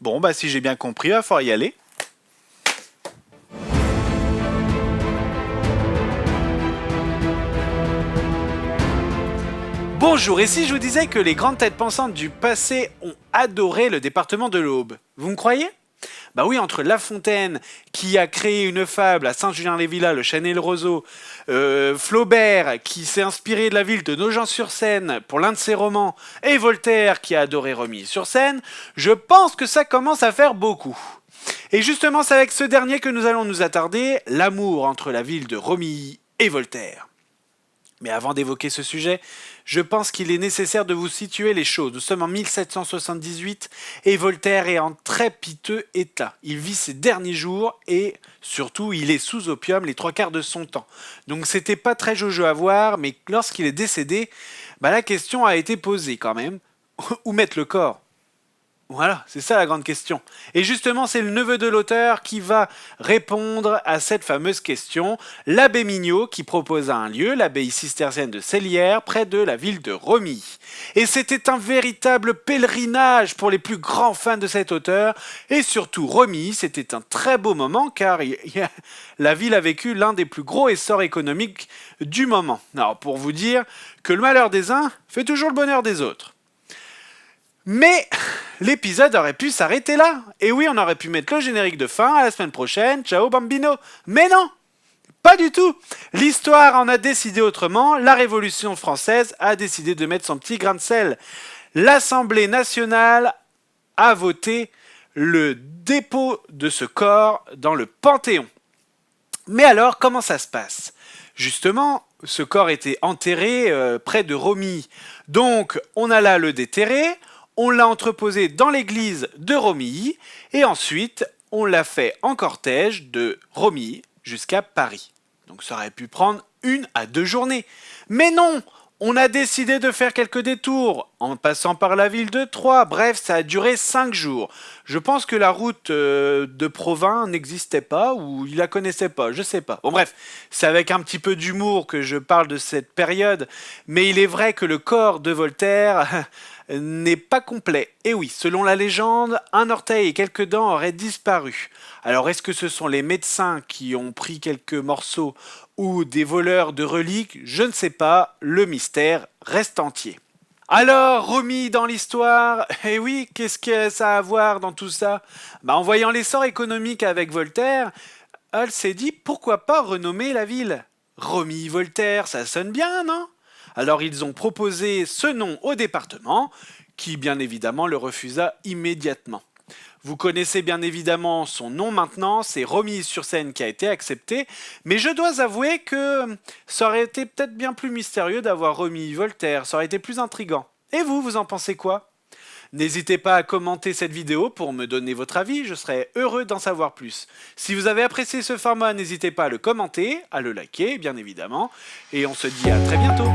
Bon, bah si j'ai bien compris, il va falloir y aller. Bonjour, et si je vous disais que les grandes têtes pensantes du passé ont adoré le département de l'Aube, vous me croyez? Bah oui, entre La Fontaine, qui a créé une fable à Saint-Julien-les-Villas, le Chêne et le Roseau, Flaubert, qui s'est inspiré de la ville de Nogent-sur-Seine pour l'un de ses romans, et Voltaire, qui a adoré Romilly-sur-Seine, je pense que ça commence à faire beaucoup. Et justement, c'est avec ce dernier que nous allons nous attarder, l'amour entre la ville de Romilly et Voltaire. Mais avant d'évoquer ce sujet, je pense qu'il est nécessaire de vous situer les choses. Nous sommes en 1778 et Voltaire est en très piteux état. Il vit ses derniers jours et surtout il est sous opium les 3/4 de son temps. Donc c'était pas très jojo à voir, mais lorsqu'il est décédé, la question a été posée quand même. Où mettre le corps ? Voilà, c'est ça la grande question. Et justement, c'est le neveu de l'auteur qui va répondre à cette fameuse question, l'abbé Mignot qui proposa un lieu, l'abbaye cistercienne de Célières, près de la ville de Romilly. Et c'était un véritable pèlerinage pour les plus grands fans de cet auteur, et surtout Romilly, c'était un très beau moment car la ville a vécu l'un des plus gros essors économiques du moment. Alors pour vous dire que le malheur des uns fait toujours le bonheur des autres. Mais l'épisode aurait pu s'arrêter là. Et oui, on aurait pu mettre le générique de fin à la semaine prochaine. Ciao bambino. Mais non, pas du tout. L'histoire en a décidé autrement. La Révolution française a décidé de mettre son petit grain de sel. L'Assemblée nationale a voté le dépôt de ce corps dans le Panthéon. Mais alors, comment ça se passe ? Justement, ce corps était enterré près de Romilly. Donc, on alla le déterrer. On l'a entreposé dans l'église de Romilly et ensuite on l'a fait en cortège de Romilly jusqu'à Paris. Donc ça aurait pu prendre 1 à 2 journées. Mais non, on a décidé de faire quelques détours en passant par la ville de Troyes. Bref, ça a duré 5 jours. Je pense que la route de Provins n'existait pas ou il la connaissait pas, je sais pas. Bon bref, c'est avec un petit peu d'humour que je parle de cette période, mais il est vrai que le corps de Voltaire n'est pas complet. Et oui, selon la légende, un orteil et quelques dents auraient disparu. Alors est-ce que ce sont les médecins qui ont pris quelques morceaux ou des voleurs de reliques? Je ne sais pas, le mystère reste entier. Alors, Romilly dans l'histoire, eh oui, qu'est-ce que ça a à voir dans tout ça? En voyant l'essor économique avec Voltaire, elle s'est dit pourquoi pas renommer la ville. Romilly-Voltaire, ça sonne bien, non? Alors ils ont proposé ce nom au département, qui bien évidemment le refusa immédiatement. Vous connaissez bien évidemment son nom maintenant, c'est Romilly-sur-Seine qui a été accepté, mais je dois avouer que ça aurait été peut-être bien plus mystérieux d'avoir Romilly-Voltaire, ça aurait été plus intriguant. Et vous, vous en pensez quoi ? N'hésitez pas à commenter cette vidéo pour me donner votre avis, je serais heureux d'en savoir plus. Si vous avez apprécié ce format, n'hésitez pas à le commenter, à le liker bien évidemment, et on se dit à très bientôt.